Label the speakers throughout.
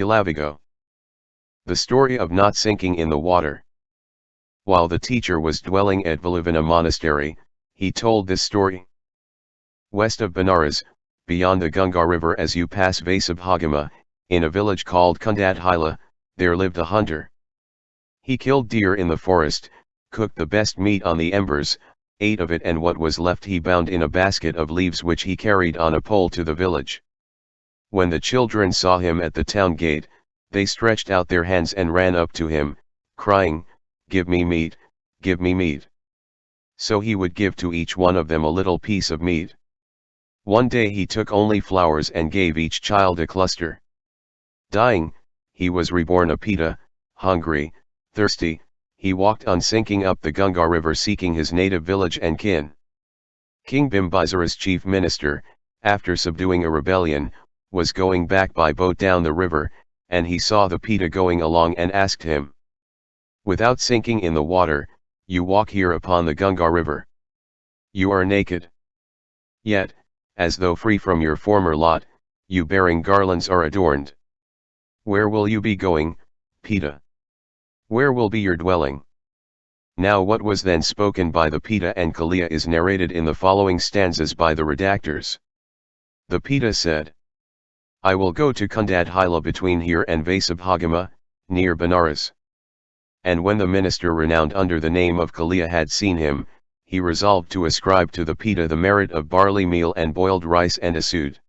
Speaker 1: Ilavigo. The story of not sinking in the water. While the teacher was dwelling at Veluvana Monastery, he told this story. West of Benares, beyond the Ganga river as you pass Vasabhagama, in a village called Cundatthila, there lived a hunter. He killed deer in the forest, cooked the best meat on the embers, ate of it, and what was left he bound in a basket of leaves which he carried on a pole to the village. When the children saw him at the town gate, they stretched out their hands and ran up to him, crying, "Give me meat, give me meat." So he would give to each one of them a little piece of meat. One day he took only flowers and gave each child a cluster. Dying, he was reborn a peta, hungry, thirsty. He walked unsinking up the Ganga river seeking his native village and kin. King Bimbisara's chief minister, after subduing a rebellion, was going back by boat down the river, and he saw the peta going along and asked him, "Without sinking in the water, you walk here upon the Ganga river. You are naked. Yet, as though free from your former lot, you bearing garlands are adorned. Where will you be going, peta? Where will be your dwelling?" Now what was then spoken by the peta and Nikàya is narrated in the following stanzas by the redactors. The peta said, "I will go to Cundatthila between here and Vasabhagama, near Benares." And when the minister renowned under the name of Nikàya had seen him, he resolved to ascribe to the peta the merit of barley meal and boiled rice and a suit.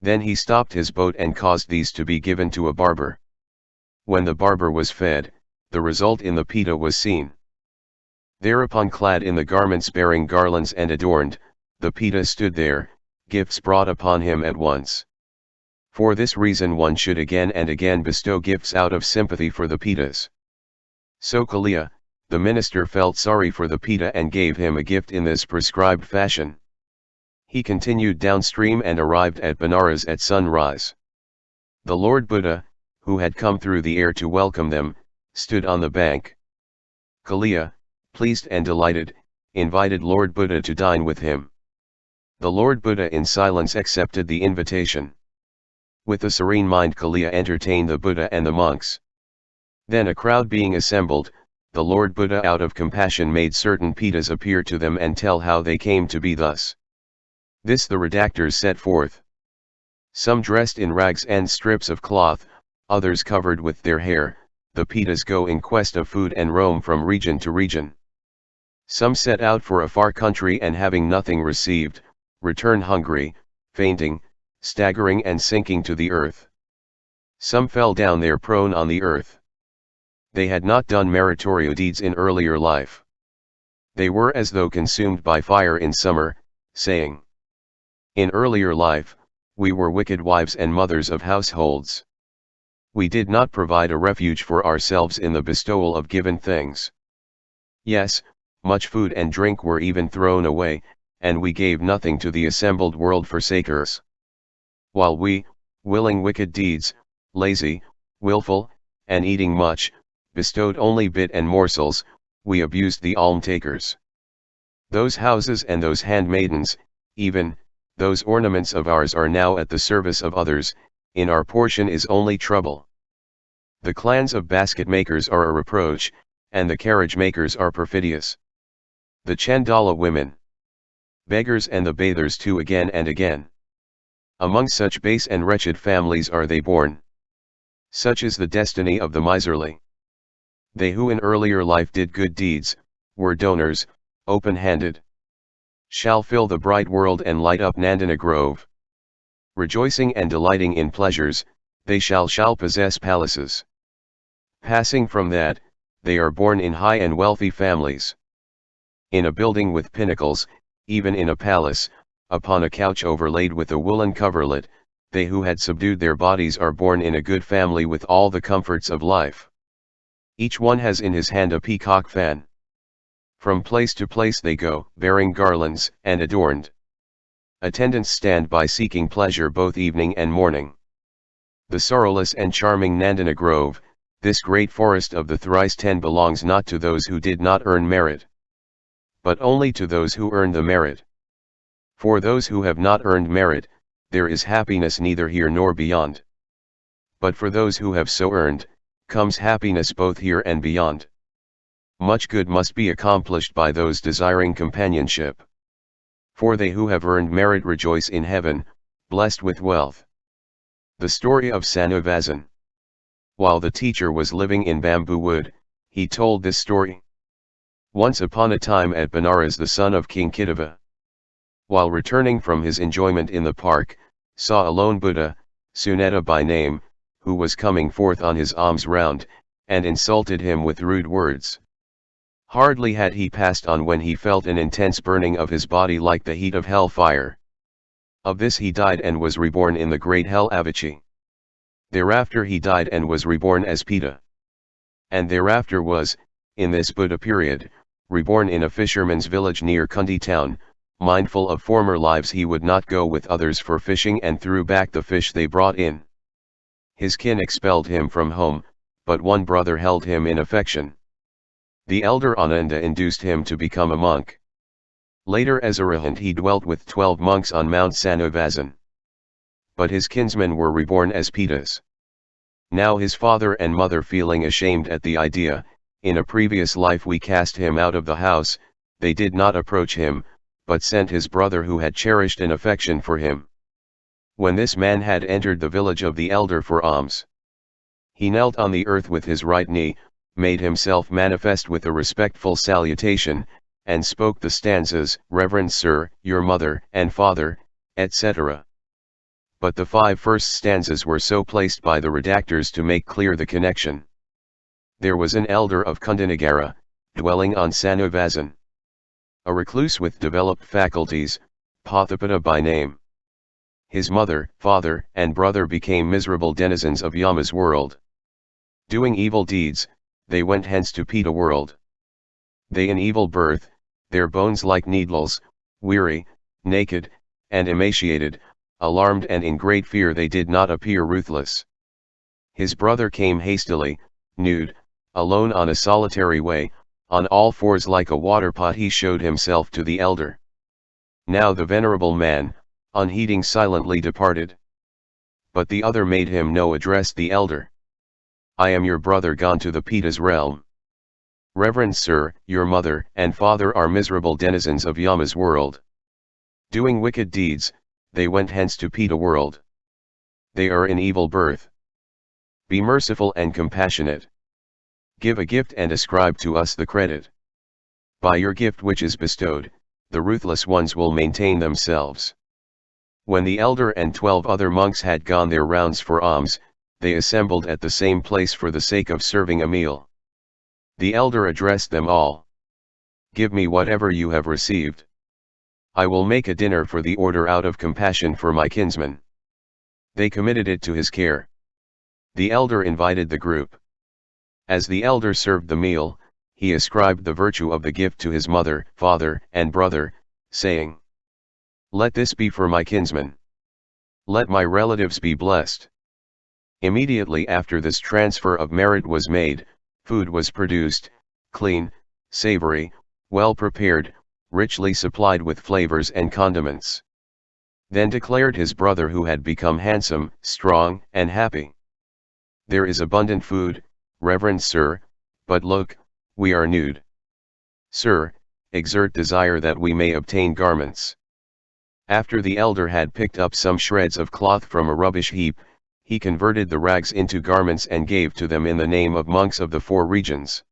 Speaker 1: Then he stopped his boat and caused these to be given to a barber. When the barber was fed, the result in the peta was seen. Thereupon, clad in the garments bearing garlands and adorned, the peta stood there, gifts brought upon him at once. For this reason one should again and again bestow gifts out of sympathy for the petas. So Nikàya, the minister, felt sorry for the peta and gave him a gift in this prescribed fashion. He continued downstream and arrived at Benares at sunrise. The Lord Buddha, who had come through the air to welcome them, stood on the bank. Nikàya, pleased and delighted, invited Lord Buddha to dine with him. The Lord Buddha in silence accepted the invitation. With a serene mind Nikàya entertained the Buddha and the monks. Then a crowd being assembled, the Lord Buddha out of compassion made certain petas appear to them and tell how they came to be thus. This the redactors set forth. Some dressed in rags and strips of cloth, others covered with their hair, the petas go in quest of food and roam from region to region. Some set out for a far country and having nothing received, return hungry, fainting, staggering and sinking to the earth. Some fell down there prone on the earth. They had not done meritorious deeds in earlier life. They were as though consumed by fire in summer, saying, "In earlier life, we were wicked wives and mothers of households. We did not provide a refuge for ourselves in the bestowal of given things. Yes, much food and drink were even thrown away, and we gave nothing to the assembled world forsakers. While we, willing wicked deeds, lazy, willful, and eating much, bestowed only bit and morsels, we abused the almtakers. Those houses and those handmaidens, even, those ornaments of ours are now at the service of others, in our portion is only trouble. The clans of basket makers are a reproach, and the carriage makers are perfidious. The Chandala women, beggars and the bathers too again and again. Among such base and wretched families are they born. Such is the destiny of the miserly. They who in earlier life did good deeds, were donors, open-handed, shall fill the bright world and light up Nandana Grove. Rejoicing and delighting in pleasures, they shall possess palaces. Passing from that, they are born in high and wealthy families. In a building with pinnacles, even in a palace, upon a couch overlaid with a woolen coverlet, they who had subdued their bodies are born in a good family with all the comforts of life. Each one has in his hand a peacock fan. From place to place they go, bearing garlands, and adorned. Attendants stand by seeking pleasure both evening and morning. The sorrowless and charming Nandana Grove, this great forest of the thrice 10 belongs not to those who did not earn merit, but only to those who earned the merit. For those who have not earned merit, there is happiness neither here nor beyond. But for those who have so earned, comes happiness both here and beyond. Much good must be accomplished by those desiring companionship. For they who have earned merit rejoice in heaven, blessed with wealth. The story of Sanuvazan. While the teacher was living in bamboo wood, he told this story. Once upon a time at Benares the son of King Khuddhaka, while returning from his enjoyment in the park, saw a lone Buddha, Sunetta by name, who was coming forth on his alms round, and insulted him with rude words. Hardly had he passed on when he felt an intense burning of his body like the heat of hell fire. Of this he died and was reborn in the great hell Avachi. Thereafter he died and was reborn as Peta. And thereafter was, in this Buddha period, reborn in a fisherman's village near Kundi town. Mindful of former lives he would not go with others for fishing and threw back the fish they brought in. His kin expelled him from home, but one brother held him in affection. The elder Ananda induced him to become a monk. Later as arahant he dwelt with 12 monks on Mount Sanuvazan. But his kinsmen were reborn as Petas. Now his father and mother, feeling ashamed at the idea, in a previous life we cast him out of the house, they did not approach him, but sent his brother who had cherished an affection for him. When this man had entered the village of the elder for alms, he knelt on the earth with his right knee, made himself manifest with a respectful salutation, and spoke the stanzas, "Reverend Sir, your mother and father," etc. But the 5 first stanzas were so placed by the redactors to make clear the connection. There was an elder of Cundatthila, dwelling on Sanuvazan. A recluse with developed faculties, Pathapata by name. His mother, father, and brother became miserable denizens of Yama's world. Doing evil deeds, they went hence to Peta world. They in evil birth, their bones like needles, weary, naked, and emaciated, alarmed and in great fear they did not appear ruthless. His brother came hastily, nude, alone on a solitary way, on all fours like a water-pot he showed himself to the elder. Now the venerable man, unheeding silently departed. But the other made him know address the elder. "I am your brother gone to the Peta's realm. Reverend Sir, your mother and father are miserable denizens of Yama's world. Doing wicked deeds, they went hence to Peta world. They are in evil birth. Be merciful and compassionate. Give a gift and ascribe to us the credit. By your gift which is bestowed, the ruthless ones will maintain themselves." When the elder and 12 other monks had gone their rounds for alms, they assembled at the same place for the sake of serving a meal. The elder addressed them all. "Give me whatever you have received. I will make a dinner for the order out of compassion for my kinsmen." They committed it to his care. The elder invited the group. As the elder served the meal, he ascribed the virtue of the gift to his mother, father, and brother, saying, "Let this be for my kinsmen. Let my relatives be blessed." Immediately after this transfer of merit was made, food was produced, clean, savory, well prepared, richly supplied with flavors and condiments. Then declared his brother who had become handsome, strong, and happy, "There is abundant food, Reverend Sir, but look, we are nude. Sir, exert desire that we may obtain garments." After the elder had picked up some shreds of cloth from a rubbish heap, he converted the rags into garments and gave to them in the name of monks of the 4 regions.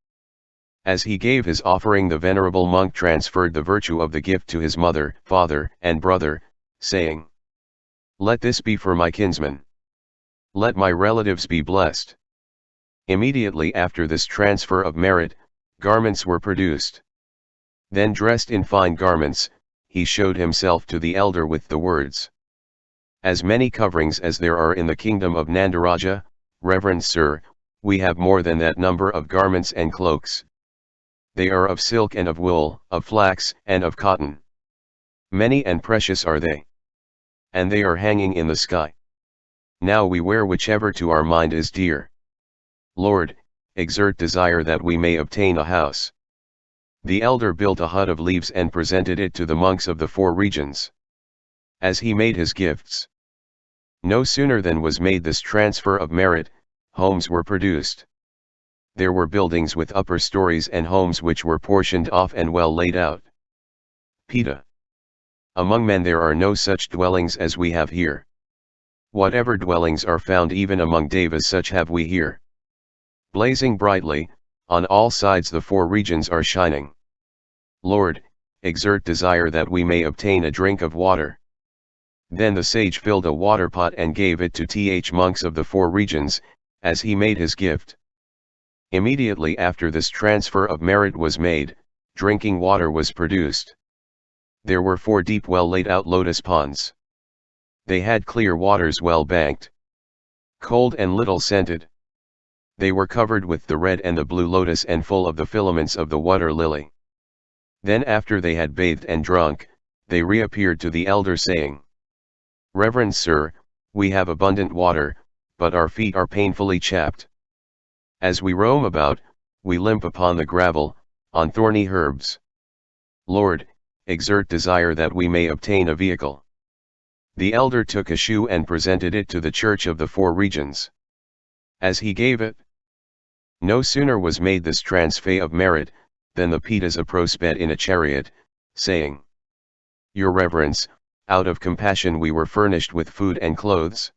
Speaker 1: As he gave his offering, the venerable monk transferred the virtue of the gift to his mother, father, and brother, saying, "Let this be for my kinsmen. Let my relatives be blessed." Immediately after this transfer of merit, garments were produced. Then dressed in fine garments, he showed himself to the elder with the words, "As many coverings as there are in the kingdom of Nandaraja, Reverend Sir, we have more than that number of garments and cloaks. They are of silk and of wool, of flax and of cotton. Many and precious are they. And they are hanging in the sky. Now we wear whichever to our mind is dear. Lord, exert desire that we may obtain a house." The elder built a hut of leaves and presented it to the monks of the 4 regions. As he made his gifts, No sooner than was made this transfer of merit, homes were produced. There were buildings with upper stories and homes which were portioned off and well laid out. Peta. Among men there are no such dwellings as we have here. Whatever dwellings are found even among devas, such have we here. Blazing brightly, on all sides the four regions are shining. Lord, exert desire that we may obtain a drink of water. Then the sage filled a water pot and gave it to the monks of the four regions, as he made his gift. Immediately after this transfer of merit was made, drinking water was produced. There were 4 deep well laid out lotus ponds. They had clear waters well banked, cold and little scented. They were covered with the red and the blue lotus and full of the filaments of the water lily. Then after they had bathed and drunk, they reappeared to the elder saying, "Reverend sir, we have abundant water, but our feet are painfully chapped. As we roam about, we limp upon the gravel, on thorny herbs. Lord, exert desire that we may obtain a vehicle." The elder took a shoe and presented it to the church of the four regions. As he gave it, no sooner was made this transfer of merit, than the Petas approached in a chariot, saying, "Your reverence, out of compassion we were furnished with food and clothes,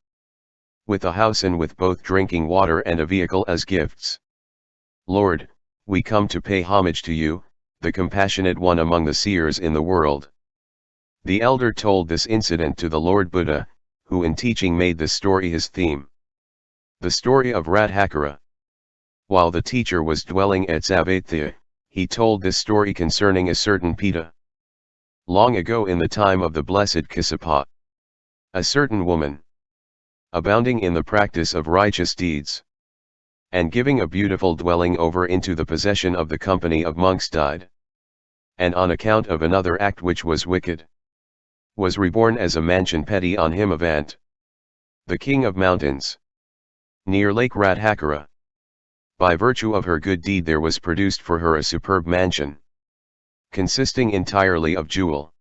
Speaker 1: with a house and with both drinking water and a vehicle as gifts. Lord, we come to pay homage to you, the compassionate one among the seers in the world." The elder told this incident to the Lord Buddha, who in teaching made this story his theme. The story of Radhakara. While the teacher was dwelling at Savatya, he told this story concerning a certain Peta. Long ago in the time of the blessed Kassapa, a certain woman, abounding in the practice of righteous deeds, and giving a beautiful dwelling over into the possession of the company of monks, died, and on account of another act which was wicked, was reborn as a mansion petty on Himavant, the king of mountains, near Lake Radhakara. By virtue of her good deed there was produced for her a superb mansion, consisting entirely of jewel,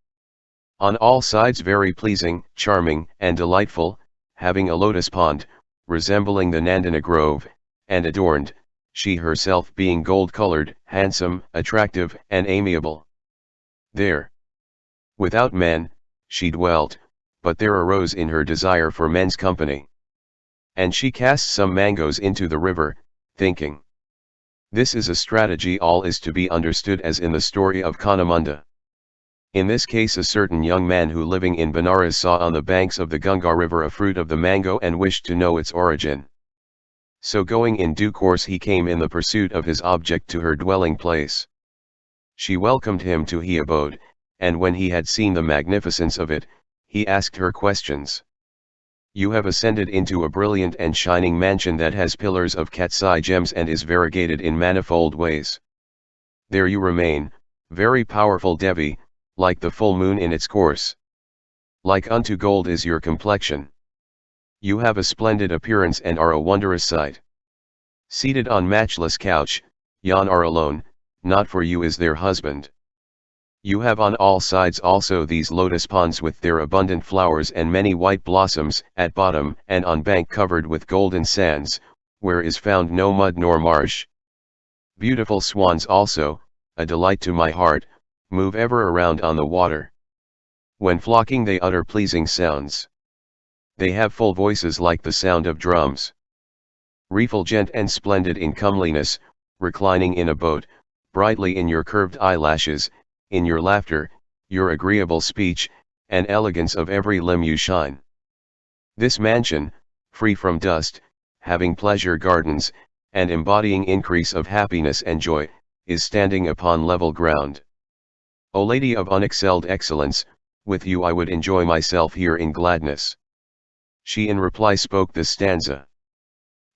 Speaker 1: on all sides very pleasing, charming, and delightful, having a lotus pond, resembling the Nandana grove, and adorned, she herself being gold-colored, handsome, attractive, and amiable. There, without men, she dwelt, but there arose in her desire for men's company. And she cast some mangoes into the river, thinking, "This is a strategy, all is to be understood as in the story of Kanamunda." In this case a certain young man who living in Benares saw on the banks of the Ganga river a fruit of the mango and wished to know its origin. So going in due course he came in the pursuit of his object to her dwelling place. She welcomed him to his abode, and when he had seen the magnificence of it, he asked her questions. "You have ascended into a brilliant and shining mansion that has pillars of cat's-eye gems and is variegated in manifold ways. There you remain, very powerful Devi, like the full moon in its course. Like unto gold is your complexion. You have a splendid appearance and are a wondrous sight. Seated on matchless couch, yon are alone, not for you is their husband. You have on all sides also these lotus ponds with their abundant flowers and many white blossoms, at bottom and on bank covered with golden sands, where is found no mud nor marsh. Beautiful swans also, a delight to my heart, move ever around on the water. When flocking they utter pleasing sounds. They have full voices like the sound of drums. Refulgent and splendid in comeliness, reclining in a boat, brightly in your curved eyelashes, in your laughter, your agreeable speech, and elegance of every limb you shine. This mansion, free from dust, having pleasure gardens, and embodying increase of happiness and joy, is standing upon level ground. O Lady of unexcelled excellence, with you I would enjoy myself here in gladness." She in reply spoke this stanza: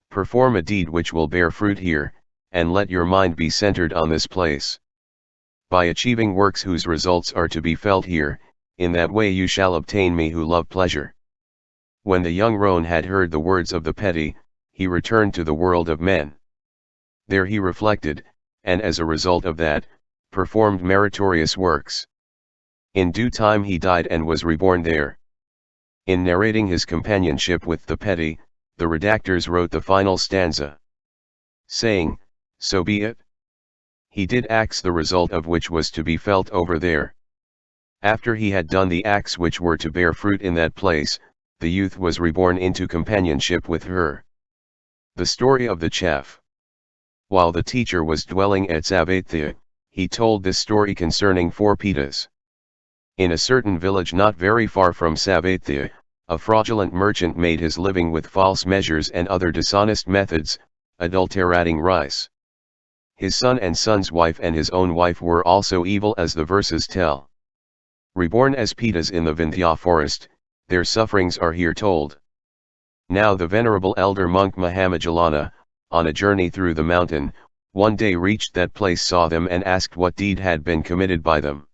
Speaker 1: "Perform a deed which will bear fruit here, and let your mind be centered on this place. By achieving works whose results are to be felt here, in that way you shall obtain me who love pleasure." When the young roan had heard the words of the petty, he returned to the world of men. There he reflected, and as a result of that, performed meritorious works. In due time he died and was reborn there. In narrating his companionship with the petty, the redactors wrote the final stanza, saying, "So be it." He did acts the result of which was to be felt over there. After he had done the acts which were to bear fruit in that place, the youth was reborn into companionship with her. The story of the chaff. While the teacher was dwelling at Savatya, he told this story concerning 4 petas. In a certain village not very far from Savatya, a fraudulent merchant made his living with false measures and other dishonest methods, adulterating rice. His son and son's wife and his own wife were also evil, as the verses tell. Reborn as petas in the Vindhya forest, their sufferings are here told. Now the venerable elder monk Mahamajjalana, on a journey through the mountain, one day reached that place, saw them and asked what deed had been committed by them.